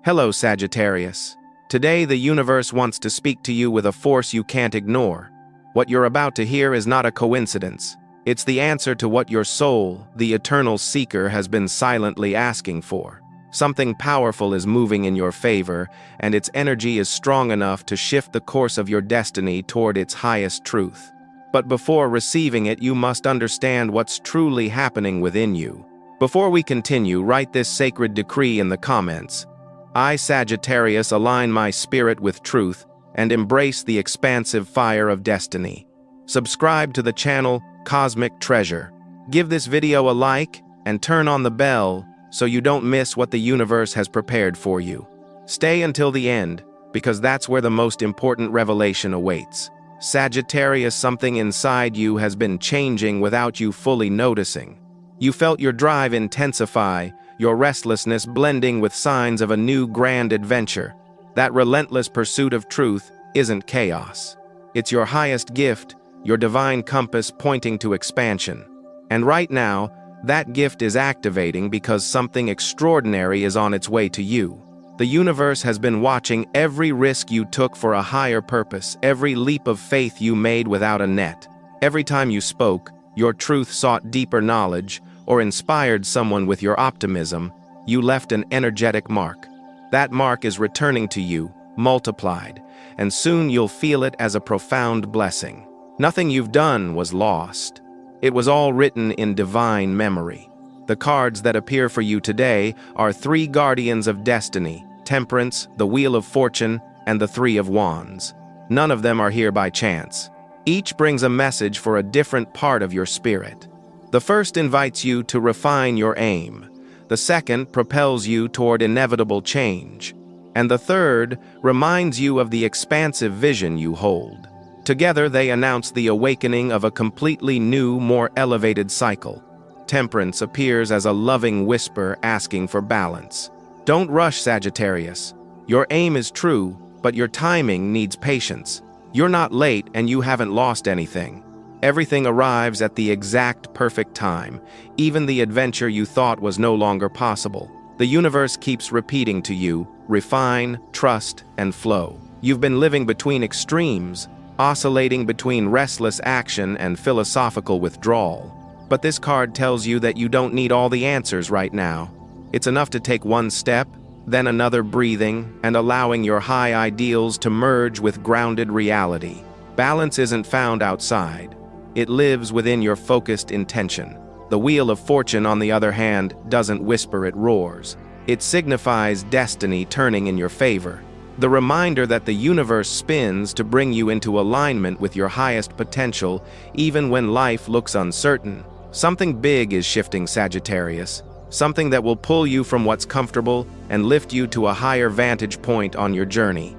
Hello, Sagittarius. Today, the universe wants to speak to you with a force you can't ignore. What you're about to hear is not a coincidence. It's the answer to what your soul, the eternal seeker, has been silently asking for. Something powerful is moving in your favor, and its energy is strong enough to shift the course of your destiny toward its highest truth. But before receiving it, you must understand what's truly happening within you. Before we continue, write this sacred decree in the comments. I, Sagittarius, align my spirit with truth and embrace the expansive fire of destiny. Subscribe to the channel Cosmic Treasure. Give this video a like and turn on the bell so you don't miss what the universe has prepared for you. Stay until the end, because that's where the most important revelation awaits. Sagittarius, something inside you has been changing without you fully noticing. You felt your drive intensify, your restlessness blending with signs of a new grand adventure. That relentless pursuit of truth isn't chaos. It's your highest gift, your divine compass pointing to expansion. And right now, that gift is activating because something extraordinary is on its way to you. The universe has been watching every risk you took for a higher purpose, every leap of faith you made without a net. Every time you spoke, your truth sought deeper knowledge, or inspired someone with your optimism, you left an energetic mark. That mark is returning to you, multiplied, and soon you'll feel it as a profound blessing. Nothing you've done was lost. It was all written in divine memory. The cards that appear for you today are three guardians of destiny: Temperance, the Wheel of Fortune, and the Three of Wands. None of them are here by chance. Each brings a message for a different part of your spirit. The first invites you to refine your aim. The second propels you toward inevitable change. And the third reminds you of the expansive vision you hold. Together, they announce the awakening of a completely new, more elevated cycle. Temperance appears as a loving whisper asking for balance. Don't rush, Sagittarius. Your aim is true, but your timing needs patience. You're not late and you haven't lost anything. Everything arrives at the exact perfect time, even the adventure you thought was no longer possible. The universe keeps repeating to you, refine, trust, and flow. You've been living between extremes, oscillating between restless action and philosophical withdrawal. But this card tells you that you don't need all the answers right now. It's enough to take one step, then another, breathing, and allowing your high ideals to merge with grounded reality. Balance isn't found outside. It lives within your focused intention. The Wheel of Fortune, on the other hand, doesn't whisper, it roars. It signifies destiny turning in your favor. The reminder that the universe spins to bring you into alignment with your highest potential, even when life looks uncertain. Something big is shifting, Sagittarius. Something that will pull you from what's comfortable and lift you to a higher vantage point on your journey.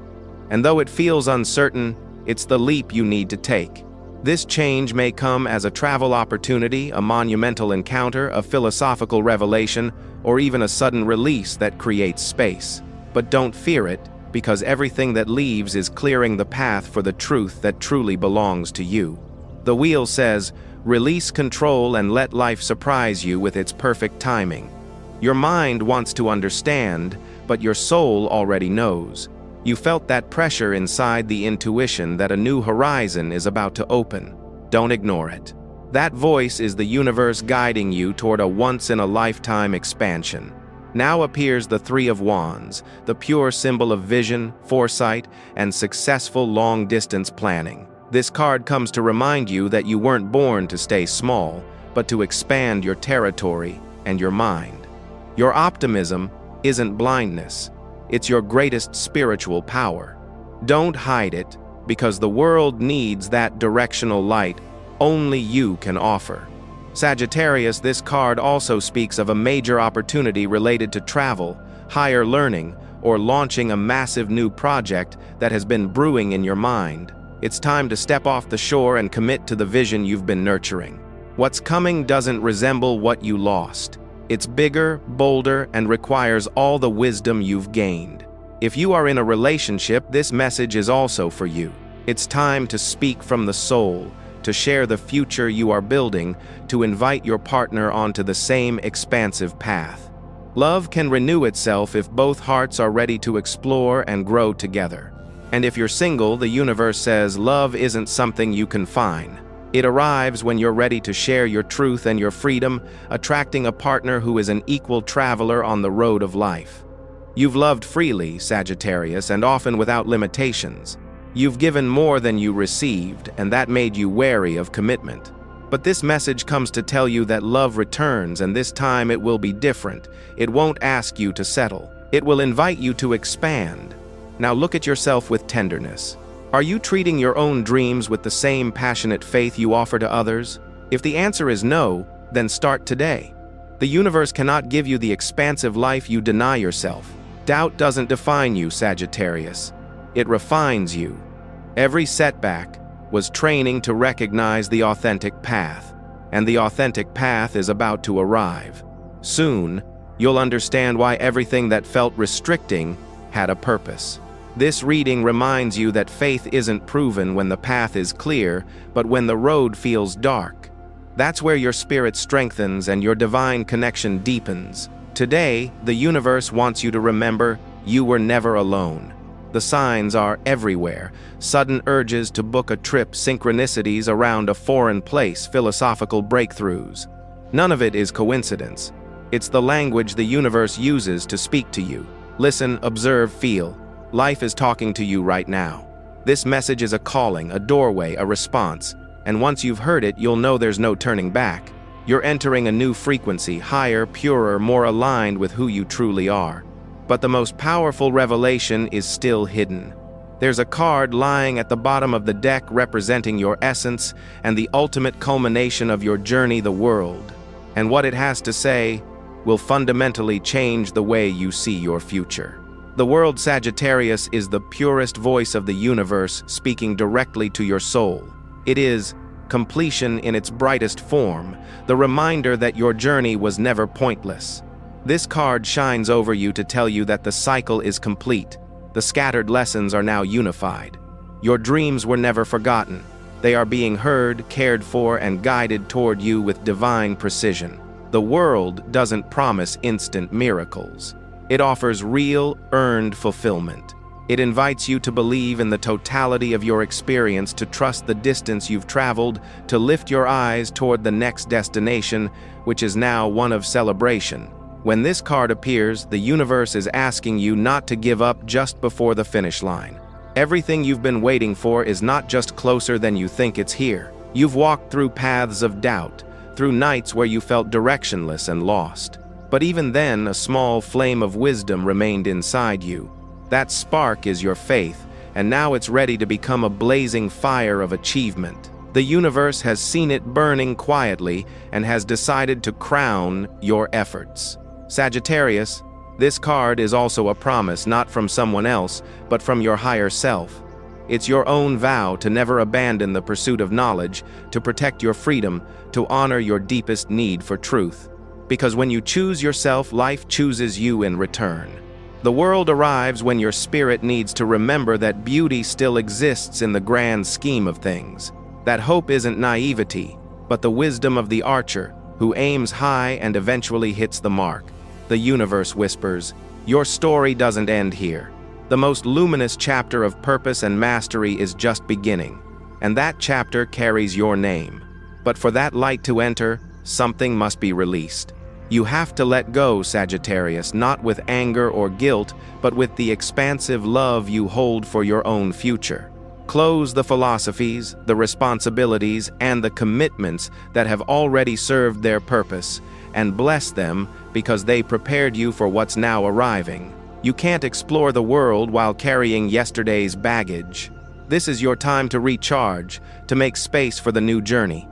And though it feels uncertain, it's the leap you need to take. This change may come as a travel opportunity, a monumental encounter, a philosophical revelation, or even a sudden release that creates space. But don't fear it, because everything that leaves is clearing the path for the truth that truly belongs to you. The wheel says, release control and let life surprise you with its perfect timing. Your mind wants to understand, but your soul already knows. You felt that pressure inside, the intuition that a new horizon is about to open. Don't ignore it. That voice is the universe guiding you toward a once-in-a-lifetime expansion. Now appears the Three of Wands, the pure symbol of vision, foresight, and successful long-distance planning. This card comes to remind you that you weren't born to stay small, but to expand your territory and your mind. Your optimism isn't blindness. It's your greatest spiritual power. Don't hide it, because the world needs that directional light only you can offer. Sagittarius, this card also speaks of a major opportunity related to travel, higher learning, or launching a massive new project that has been brewing in your mind. It's time to step off the shore and commit to the vision you've been nurturing. What's coming doesn't resemble what you lost. It's bigger, bolder, and requires all the wisdom you've gained. If you are in a relationship, this message is also for you. It's time to speak from the soul, to share the future you are building, to invite your partner onto the same expansive path. Love can renew itself if both hearts are ready to explore and grow together. And if you're single, the universe says love isn't something you confine. It arrives when you're ready to share your truth and your freedom, attracting a partner who is an equal traveler on the road of life. You've loved freely, Sagittarius, and often without limitations. You've given more than you received, and that made you wary of commitment. But this message comes to tell you that love returns, and this time it will be different. It won't ask you to settle. It will invite you to expand. Now look at yourself with tenderness. Are you treating your own dreams with the same passionate faith you offer to others? If the answer is no, then start today. The universe cannot give you the expansive life you deny yourself. Doubt doesn't define you, Sagittarius. It refines you. Every setback was training to recognize the authentic path, and the authentic path is about to arrive. Soon, you'll understand why everything that felt restricting had a purpose. This reading reminds you that faith isn't proven when the path is clear, but when the road feels dark. That's where your spirit strengthens and your divine connection deepens. Today, the universe wants you to remember you were never alone. The signs are everywhere. Sudden urges to book a trip, synchronicities around a foreign place, philosophical breakthroughs. None of it is coincidence. It's the language the universe uses to speak to you. Listen, observe, feel. Life is talking to you right now. This message is a calling, a doorway, a response. And once you've heard it, you'll know there's no turning back. You're entering a new frequency, higher, purer, more aligned with who you truly are. But the most powerful revelation is still hidden. There's a card lying at the bottom of the deck representing your essence and the ultimate culmination of your journey, the world. And what it has to say will fundamentally change the way you see your future. The world, Sagittarius, is the purest voice of the universe speaking directly to your soul. It is completion in its brightest form, the reminder that your journey was never pointless. This card shines over you to tell you that the cycle is complete. The scattered lessons are now unified. Your dreams were never forgotten. They are being heard, cared for, and guided toward you with divine precision. The world doesn't promise instant miracles. It offers real, earned fulfillment. It invites you to believe in the totality of your experience, to trust the distance you've traveled, to lift your eyes toward the next destination, which is now one of celebration. When this card appears, the universe is asking you not to give up just before the finish line. Everything you've been waiting for is not just closer than you think, it's here. You've walked through paths of doubt, through nights where you felt directionless and lost. But even then, a small flame of wisdom remained inside you. That spark is your faith, and now it's ready to become a blazing fire of achievement. The universe has seen it burning quietly and has decided to crown your efforts. Sagittarius, this card is also a promise, not from someone else, but from your higher self. It's your own vow to never abandon the pursuit of knowledge, to protect your freedom, to honor your deepest need for truth. Because when you choose yourself, life chooses you in return. The world arrives when your spirit needs to remember that beauty still exists in the grand scheme of things. That hope isn't naivety, but the wisdom of the archer, who aims high and eventually hits the mark. The universe whispers, your story doesn't end here. The most luminous chapter of purpose and mastery is just beginning, and that chapter carries your name. But for that light to enter, something must be released. You have to let go, Sagittarius, not with anger or guilt, but with the expansive love you hold for your own future. Close the philosophies, the responsibilities, and the commitments that have already served their purpose, and bless them because they prepared you for what's now arriving. You can't explore the world while carrying yesterday's baggage. This is your time to recharge, to make space for the new journey.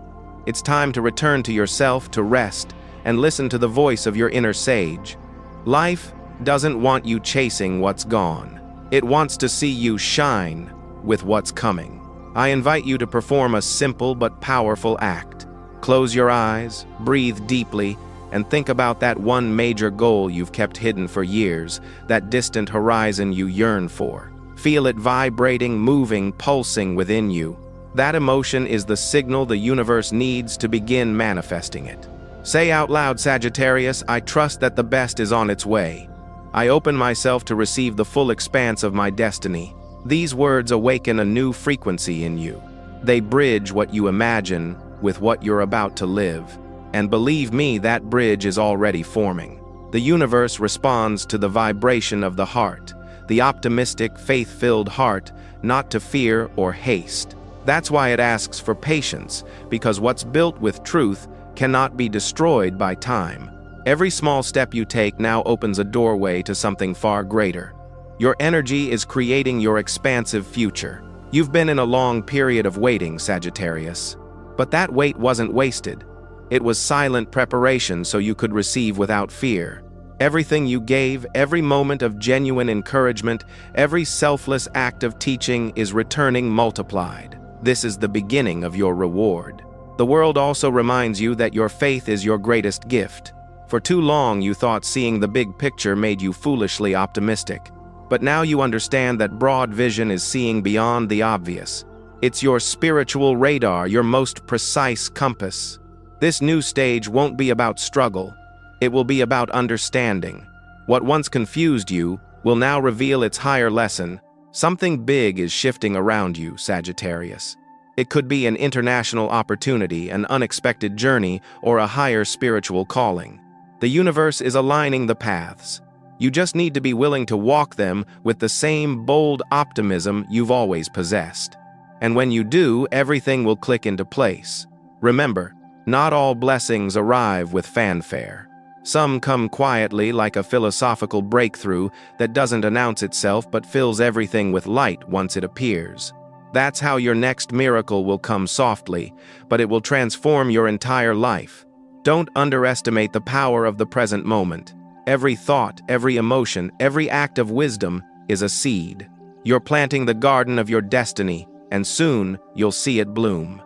It's time to return to yourself, to rest, and listen to the voice of your inner sage. Life doesn't want you chasing what's gone. It wants to see you shine with what's coming. I invite you to perform a simple but powerful act. Close your eyes, breathe deeply, and think about that one major goal you've kept hidden for years, that distant horizon you yearn for. Feel it vibrating, moving, pulsing within you. That emotion is the signal the universe needs to begin manifesting it. Say out loud, Sagittarius, I trust that the best is on its way. I open myself to receive the full expanse of my destiny. These words awaken a new frequency in you. They bridge what you imagine with what you're about to live. And believe me, that bridge is already forming. The universe responds to the vibration of the heart, the optimistic, faith-filled heart, not to fear or haste. That's why it asks for patience, because what's built with truth cannot be destroyed by time. Every small step you take now opens a doorway to something far greater. Your energy is creating your expansive future. You've been in a long period of waiting, Sagittarius. But that wait wasn't wasted. It was silent preparation so you could receive without fear. Everything you gave, every moment of genuine encouragement, every selfless act of teaching is returning multiplied. This is the beginning of your reward. The world also reminds you that your faith is your greatest gift. For too long you thought seeing the big picture made you foolishly optimistic. But now you understand that broad vision is seeing beyond the obvious. It's your spiritual radar, your most precise compass. This new stage won't be about struggle. It will be about understanding. What once confused you will now reveal its higher lesson. Something big is shifting around you, Sagittarius. It could be an international opportunity, an unexpected journey, or a higher spiritual calling. The universe is aligning the paths. You just need to be willing to walk them with the same bold optimism you've always possessed. And when you do, everything will click into place. Remember, not all blessings arrive with fanfare. Some come quietly, like a philosophical breakthrough that doesn't announce itself but fills everything with light once it appears. That's how your next miracle will come softly, but it will transform your entire life. Don't underestimate the power of the present moment. Every thought, every emotion, every act of wisdom is a seed. You're planting the garden of your destiny, and soon you'll see it bloom.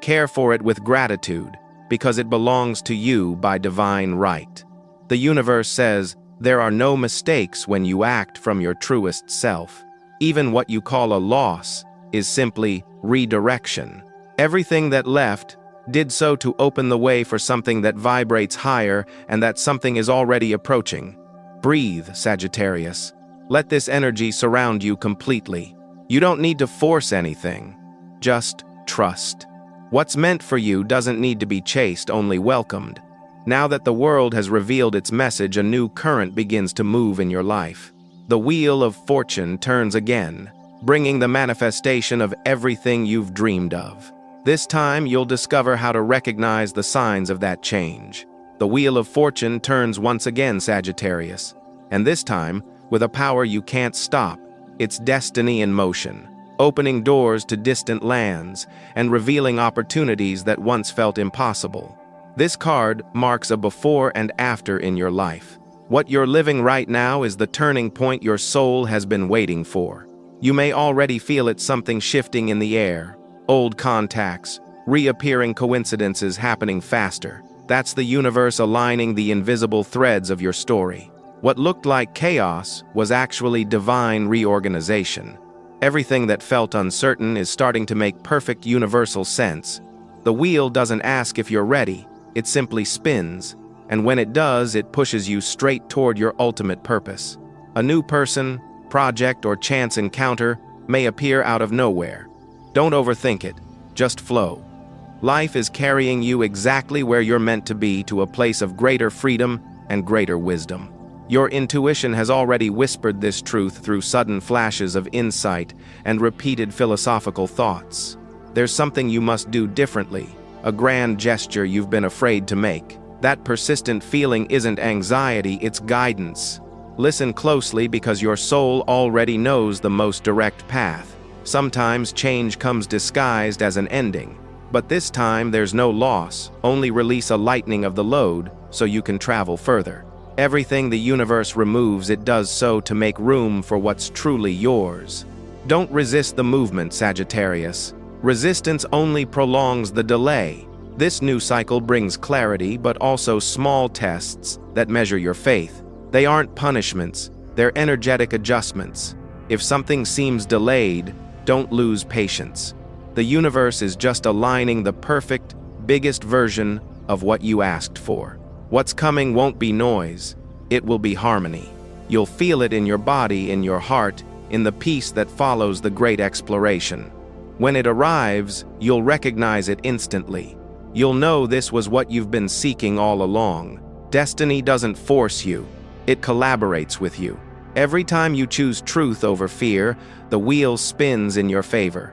Care for it with gratitude, because it belongs to you by divine right. The universe says there are no mistakes when you act from your truest self. Even what you call a loss is simply redirection. Everything that left did so to open the way for something that vibrates higher, and that something is already approaching. Breathe, Sagittarius. Let this energy surround you completely. You don't need to force anything. Just trust. What's meant for you doesn't need to be chased, only welcomed. Now that the world has revealed its message, a new current begins to move in your life. The wheel of fortune turns again, bringing the manifestation of everything you've dreamed of. This time, you'll discover how to recognize the signs of that change. The wheel of fortune turns once again, Sagittarius, and this time, with a power you can't stop. It's destiny in motion, opening doors to distant lands and revealing opportunities that once felt impossible. This card marks a before and after in your life. What you're living right now is the turning point your soul has been waiting for. You may already feel it, something shifting in the air. Old contacts, reappearing coincidences happening faster. That's the universe aligning the invisible threads of your story. What looked like chaos was actually divine reorganization. Everything that felt uncertain is starting to make perfect universal sense. The wheel doesn't ask if you're ready, it simply spins, and when it does, it pushes you straight toward your ultimate purpose. A new person, project, or chance encounter may appear out of nowhere. Don't overthink it, just flow. Life is carrying you exactly where you're meant to be, to a place of greater freedom and greater wisdom. Your intuition has already whispered this truth through sudden flashes of insight and repeated philosophical thoughts. There's something you must do differently, a grand gesture you've been afraid to make. That persistent feeling isn't anxiety, it's guidance. Listen closely, because your soul already knows the most direct path. Sometimes change comes disguised as an ending, but this time there's no loss, only release, a lightening of the load so you can travel further. Everything the universe removes, it does so to make room for what's truly yours. Don't resist the movement, Sagittarius. Resistance only prolongs the delay. This new cycle brings clarity, but also small tests that measure your faith. They aren't punishments, they're energetic adjustments. If something seems delayed, don't lose patience. The universe is just aligning the perfect, biggest version of what you asked for. What's coming won't be noise, it will be harmony. You'll feel it in your body, in your heart, in the peace that follows the great exploration. When it arrives, you'll recognize it instantly. You'll know this was what you've been seeking all along. Destiny doesn't force you, it collaborates with you. Every time you choose truth over fear, the wheel spins in your favor.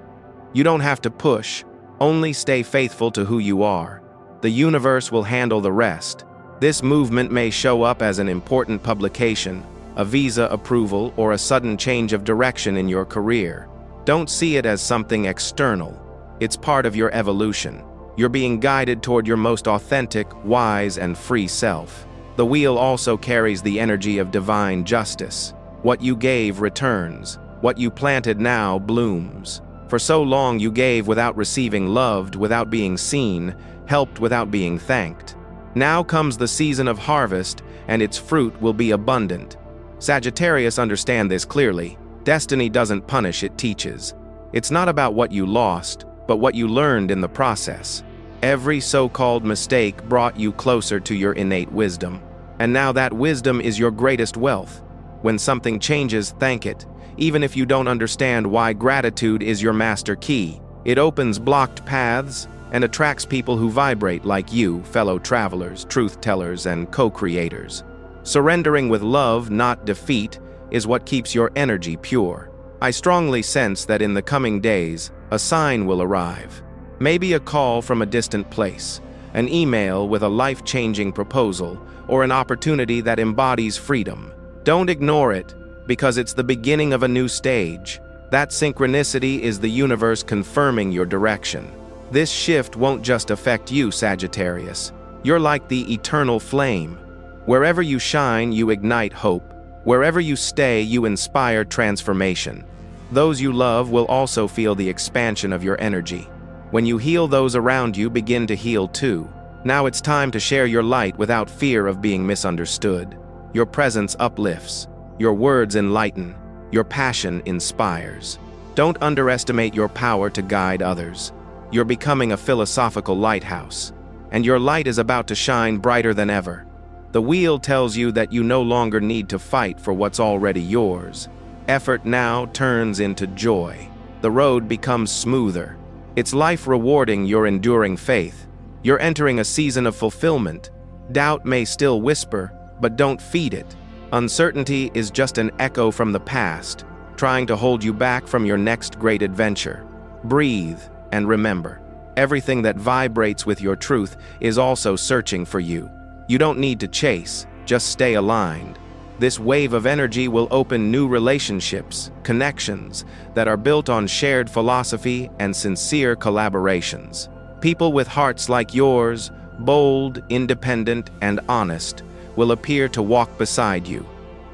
You don't have to push, only stay faithful to who you are. The universe will handle the rest. This movement may show up as an important publication, a visa approval, or a sudden change of direction in your career. Don't see it as something external. It's part of your evolution. You're being guided toward your most authentic, wise, and free self. The wheel also carries the energy of divine justice. What you gave returns. What you planted now blooms. For so long you gave without receiving, loved without being seen, helped without being thanked. Now comes the season of harvest, and its fruit will be abundant. Sagittarius, understand this clearly. Destiny doesn't punish, it teaches. It's not about what you lost, but what you learned in the process. Every so-called mistake brought you closer to your innate wisdom. And now that wisdom is your greatest wealth. When something changes, thank it. Even if you don't understand why, gratitude is your master key. It opens blocked paths and attracts people who vibrate like you, fellow travelers, truth-tellers, and co-creators. Surrendering with love, not defeat, is what keeps your energy pure. I strongly sense that in the coming days, a sign will arrive. Maybe a call from a distant place, an email with a life-changing proposal, or an opportunity that embodies freedom. Don't ignore it, because it's the beginning of a new stage. That synchronicity is the universe confirming your direction. This shift won't just affect you, Sagittarius. You're like the eternal flame. Wherever you shine, you ignite hope. Wherever you stay, you inspire transformation. Those you love will also feel the expansion of your energy. When you heal, those around you begin to heal too. Now it's time to share your light without fear of being misunderstood. Your presence uplifts. Your words enlighten. Your passion inspires. Don't underestimate your power to guide others. You're becoming a philosophical lighthouse, and your light is about to shine brighter than ever. The wheel tells you that you no longer need to fight for what's already yours. Effort now turns into joy. The road becomes smoother. It's life rewarding your enduring faith. You're entering a season of fulfillment. Doubt may still whisper, but don't feed it. Uncertainty is just an echo from the past, trying to hold you back from your next great adventure. Breathe and remember, everything that vibrates with your truth is also searching for you. You don't need to chase, just stay aligned. This wave of energy will open new relationships, connections that are built on shared philosophy and sincere collaborations. People with hearts like yours, bold, independent, and honest, will appear to walk beside you.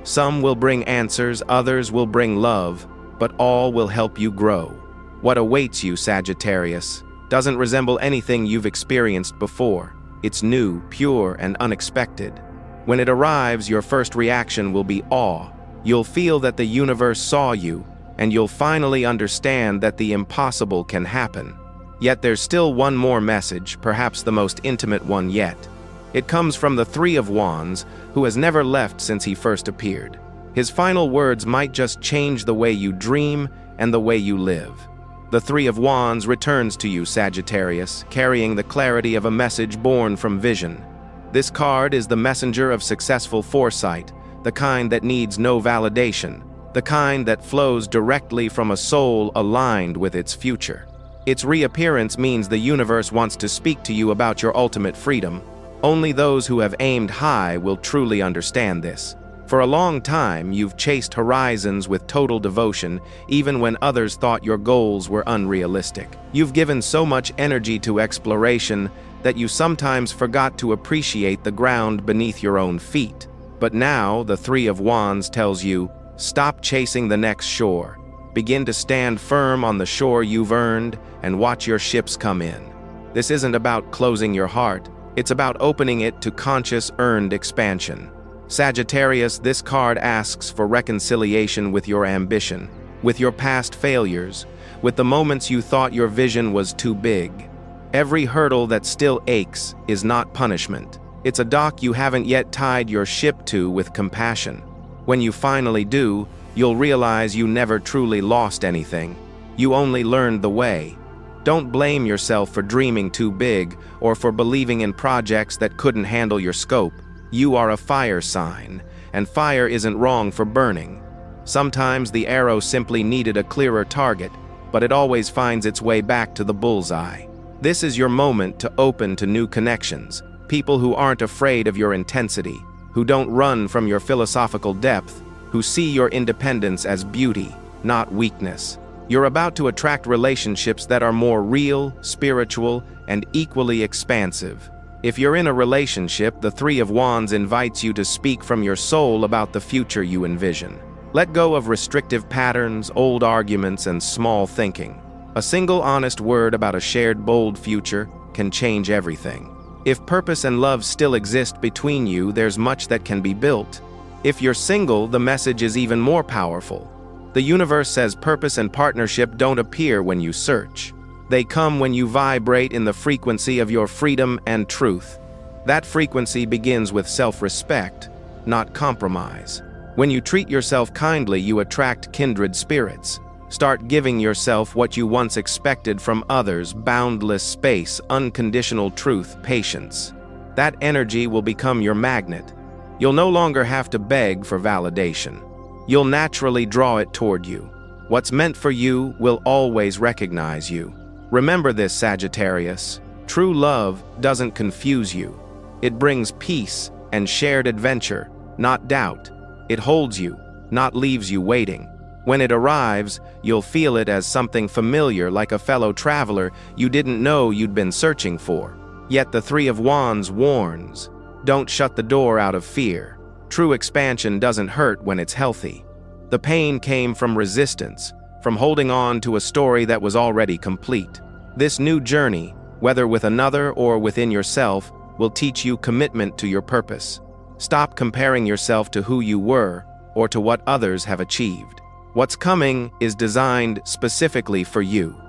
Some will bring answers, others will bring love, but all will help you grow. What awaits you, Sagittarius, doesn't resemble anything you've experienced before. It's new, pure, and unexpected. When it arrives, your first reaction will be awe. You'll feel that the universe saw you, and you'll finally understand that the impossible can happen. Yet there's still one more message, perhaps the most intimate one yet. It comes from the Three of Wands, who has never left since he first appeared. His final words might just change the way you dream and the way you live. The Three of Wands returns to you, Sagittarius, carrying the clarity of a message born from vision. This card is the messenger of successful foresight, the kind that needs no validation, the kind that flows directly from a soul aligned with its future. Its reappearance means the universe wants to speak to you about your ultimate freedom. Only those who have aimed high will truly understand this. For a long time, you've chased horizons with total devotion, even when others thought your goals were unrealistic. You've given so much energy to exploration that you sometimes forgot to appreciate the ground beneath your own feet. But now, the Three of Wands tells you, stop chasing the next shore. Begin to stand firm on the shore you've earned and watch your ships come in. This isn't about closing your heart, it's about opening it to conscious, earned expansion. Sagittarius, this card asks for reconciliation with your ambition, with your past failures, with the moments you thought your vision was too big. Every hurdle that still aches is not punishment. It's a dock you haven't yet tied your ship to with compassion. When you finally do, you'll realize you never truly lost anything. You only learned the way. Don't blame yourself for dreaming too big or for believing in projects that couldn't handle your scope. You are a fire sign, and fire isn't wrong for burning. Sometimes the arrow simply needed a clearer target, but it always finds its way back to the bullseye. This is your moment to open to new connections, people who aren't afraid of your intensity, who don't run from your philosophical depth, who see your independence as beauty, not weakness. You're about to attract relationships that are more real, spiritual, and equally expansive. If you're in a relationship, the Three of Wands invites you to speak from your soul about the future you envision. Let go of restrictive patterns, old arguments, and small thinking. A single honest word about a shared bold future can change everything. If purpose and love still exist between you, there's much that can be built. If you're single, the message is even more powerful. The universe says purpose and partnership don't appear when you search. They come when you vibrate in the frequency of your freedom and truth. That frequency begins with self-respect, not compromise. When you treat yourself kindly, you attract kindred spirits. Start giving yourself what you once expected from others: boundless space, unconditional truth, patience. That energy will become your magnet. You'll no longer have to beg for validation. You'll naturally draw it toward you. What's meant for you will always recognize you. Remember this, Sagittarius. True love doesn't confuse you. It brings peace and shared adventure, not doubt. It holds you, not leaves you waiting. When it arrives, you'll feel it as something familiar, like a fellow traveler you didn't know you'd been searching for. Yet the Three of Wands warns, don't shut the door out of fear. True expansion doesn't hurt when it's healthy. The pain came from resistance, from holding on to a story that was already complete. This new journey, whether with another or within yourself, will teach you commitment to your purpose. Stop comparing yourself to who you were or to what others have achieved. What's coming is designed specifically for you.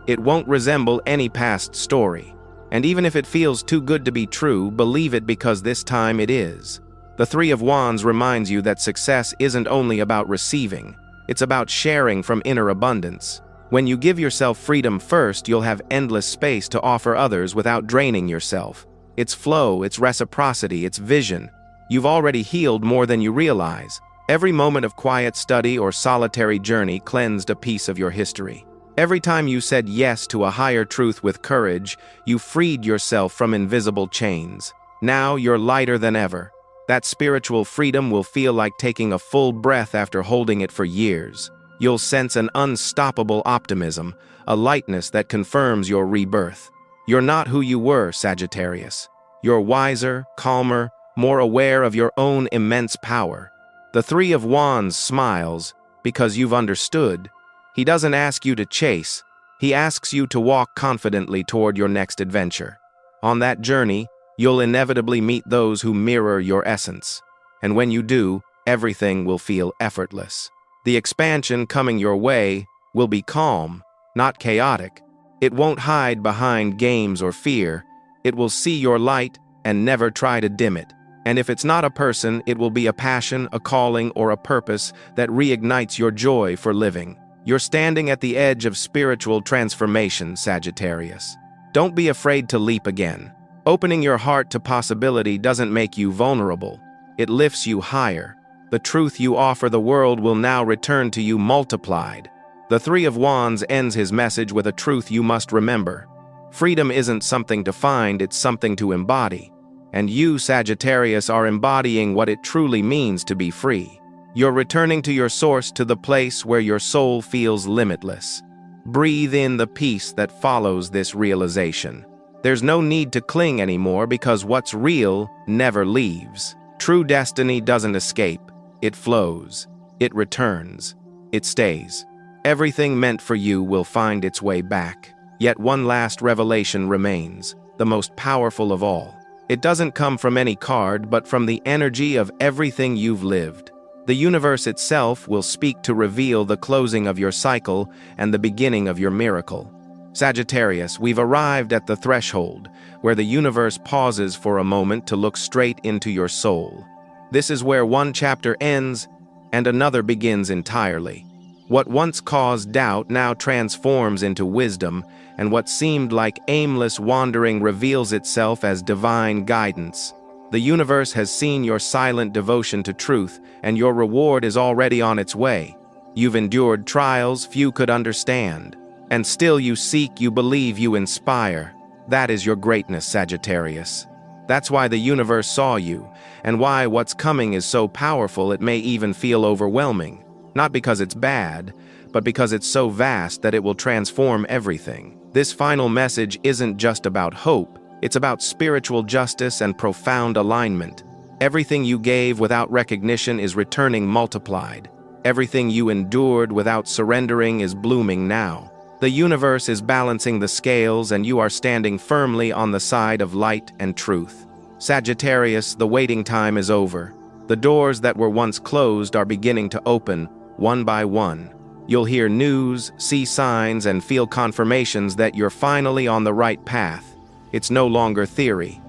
It won't resemble any past story. And even if it feels too good to be true, believe it, because this time it is. The Three of Wands reminds you that success isn't only about receiving, it's about sharing from inner abundance. When you give yourself freedom first, you'll have endless space to offer others without draining yourself. It's flow, it's reciprocity, it's vision. You've already healed more than you realize. Every moment of quiet study or solitary journey cleansed a piece of your history. Every time you said yes to a higher truth with courage, you freed yourself from invisible chains. Now you're lighter than ever. That spiritual freedom will feel like taking a full breath after holding it for years. You'll sense an unstoppable optimism, a lightness that confirms your rebirth. You're not who you were, Sagittarius. You're wiser, calmer, more aware of your own immense power. The Three of Wands smiles because you've understood. He doesn't ask you to chase. He asks you to walk confidently toward your next adventure. On that journey, you'll inevitably meet those who mirror your essence. And when you do, everything will feel effortless. The expansion coming your way will be calm, not chaotic. It won't hide behind games or fear. It will see your light and never try to dim it. And if it's not a person, it will be a passion, a calling, or a purpose that reignites your joy for living. You're standing at the edge of spiritual transformation, Sagittarius. Don't be afraid to leap again. Opening your heart to possibility doesn't make you vulnerable. It lifts you higher. The truth you offer the world will now return to you multiplied. The Three of Wands ends his message with a truth you must remember. Freedom isn't something to find, it's something to embody. And you, Sagittarius, are embodying what it truly means to be free. You're returning to your source, to the place where your soul feels limitless. Breathe in the peace that follows this realization. There's no need to cling anymore, because what's real never leaves. True destiny doesn't escape. It flows. It returns. It stays. Everything meant for you will find its way back. Yet one last revelation remains, the most powerful of all. It doesn't come from any card, but from the energy of everything you've lived. The universe itself will speak to reveal the closing of your cycle and the beginning of your miracle. Sagittarius, we've arrived at the threshold, where the universe pauses for a moment to look straight into your soul. This is where one chapter ends and another begins entirely. What once caused doubt now transforms into wisdom, and what seemed like aimless wandering reveals itself as divine guidance. The universe has seen your silent devotion to truth, and your reward is already on its way. You've endured trials few could understand, and still you seek, you believe, you inspire. That is your greatness, Sagittarius. That's why the universe saw you, and why what's coming is so powerful it may even feel overwhelming. Not because it's bad, but because it's so vast that it will transform everything. This final message isn't just about hope, it's about spiritual justice and profound alignment. Everything you gave without recognition is returning multiplied. Everything you endured without surrendering is blooming now. The universe is balancing the scales, and you are standing firmly on the side of light and truth. Sagittarius, the waiting time is over. The doors that were once closed are beginning to open, one by one. You'll hear news, see signs, and feel confirmations that you're finally on the right path. It's no longer theory.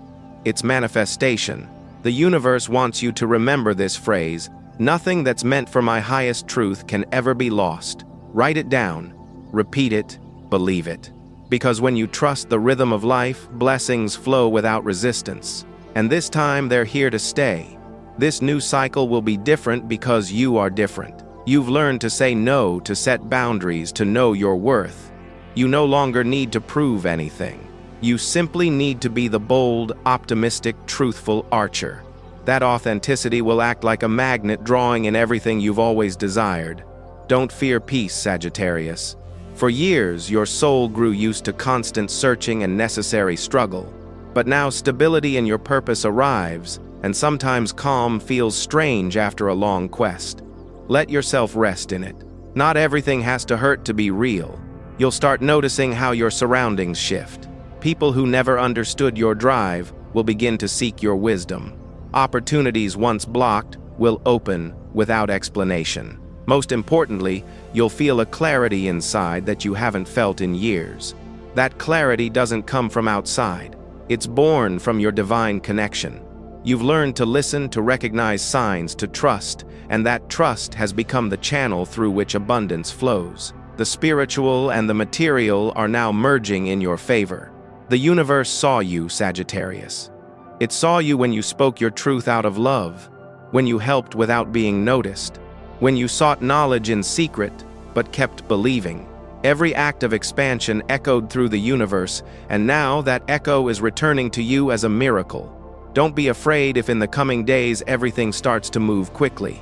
It's manifestation. The universe wants you to remember this phrase: nothing that's meant for my highest truth can ever be lost. Write it down. Repeat it, believe it. Because when you trust the rhythm of life, blessings flow without resistance. And this time they're here to stay. This new cycle will be different because you are different. You've learned to say no, to set boundaries, to know your worth. You no longer need to prove anything. You simply need to be the bold, optimistic, truthful archer. That authenticity will act like a magnet, drawing in everything you've always desired. Don't fear peace, Sagittarius. For years, your soul grew used to constant searching and necessary struggle. But now stability in your purpose arrives, and sometimes calm feels strange after a long quest. Let yourself rest in it. Not everything has to hurt to be real. You'll start noticing how your surroundings shift. People who never understood your drive will begin to seek your wisdom. Opportunities once blocked will open without explanation. Most importantly, you'll feel a clarity inside that you haven't felt in years. That clarity doesn't come from outside. It's born from your divine connection. You've learned to listen, to recognize signs, to trust, and that trust has become the channel through which abundance flows. The spiritual and the material are now merging in your favor. The universe saw you, Sagittarius. It saw you when you spoke your truth out of love, when you helped without being noticed, when you sought knowledge in secret but kept believing. Every act of expansion echoed through the universe, and now that echo is returning to you as a miracle. Don't be afraid if in the coming days everything starts to move quickly.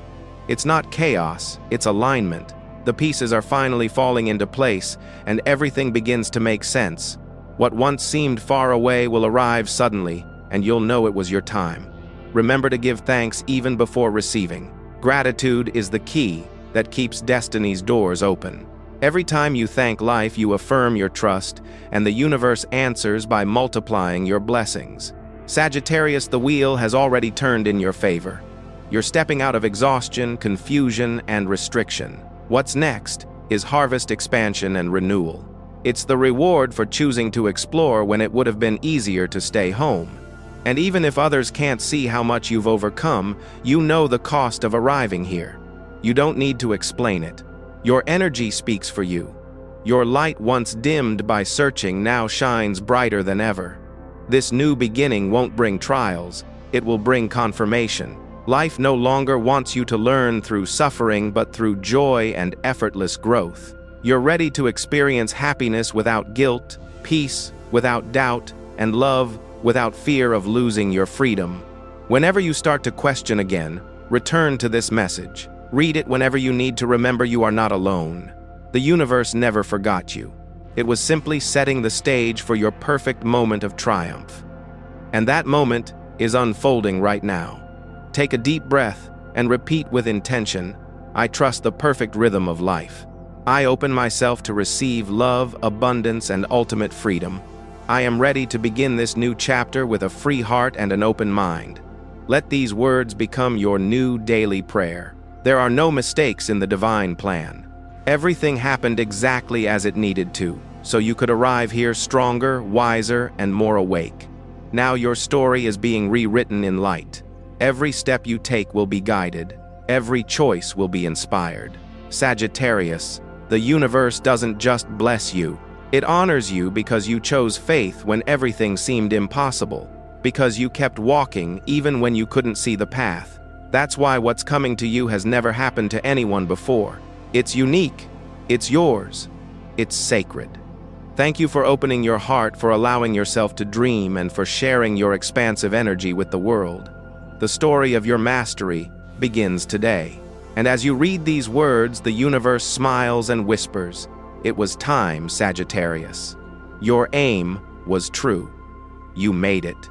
It's not chaos, it's alignment. The pieces are finally falling into place, and everything begins to make sense. What once seemed far away will arrive suddenly, and you'll know it was your time. Remember to give thanks even before receiving. Gratitude is the key that keeps destiny's doors open. Every time you thank life, you affirm your trust, and the universe answers by multiplying your blessings. Sagittarius, the wheel has already turned in your favor. You're stepping out of exhaustion, confusion, and restriction. What's next is harvest, expansion, and renewal. It's the reward for choosing to explore when it would have been easier to stay home. And even if others can't see how much you've overcome, you know the cost of arriving here. You don't need to explain it. Your energy speaks for you. Your light, once dimmed by searching, now shines brighter than ever. This new beginning won't bring trials, it will bring confirmation. Life no longer wants you to learn through suffering, but through joy and effortless growth. You're ready to experience happiness without guilt, peace without doubt, and love without fear of losing your freedom. Whenever you start to question again, return to this message. Read it whenever you need to remember you are not alone. The universe never forgot you. It was simply setting the stage for your perfect moment of triumph. And that moment is unfolding right now. Take a deep breath and repeat with intention, I trust the perfect rhythm of life. I open myself to receive love, abundance, and ultimate freedom. I am ready to begin this new chapter with a free heart and an open mind. Let these words become your new daily prayer. There are no mistakes in the divine plan. Everything happened exactly as it needed to, so you could arrive here stronger, wiser, and more awake. Now your story is being rewritten in light. Every step you take will be guided. Every choice will be inspired. Sagittarius, the universe doesn't just bless you. It honors you because you chose faith when everything seemed impossible, because you kept walking even when you couldn't see the path. That's why what's coming to you has never happened to anyone before. It's unique. It's yours. It's sacred. Thank you for opening your heart, for allowing yourself to dream, and for sharing your expansive energy with the world. The story of your mastery begins today. And as you read these words, the universe smiles and whispers, "It was time, Sagittarius. Your aim was true. You made it."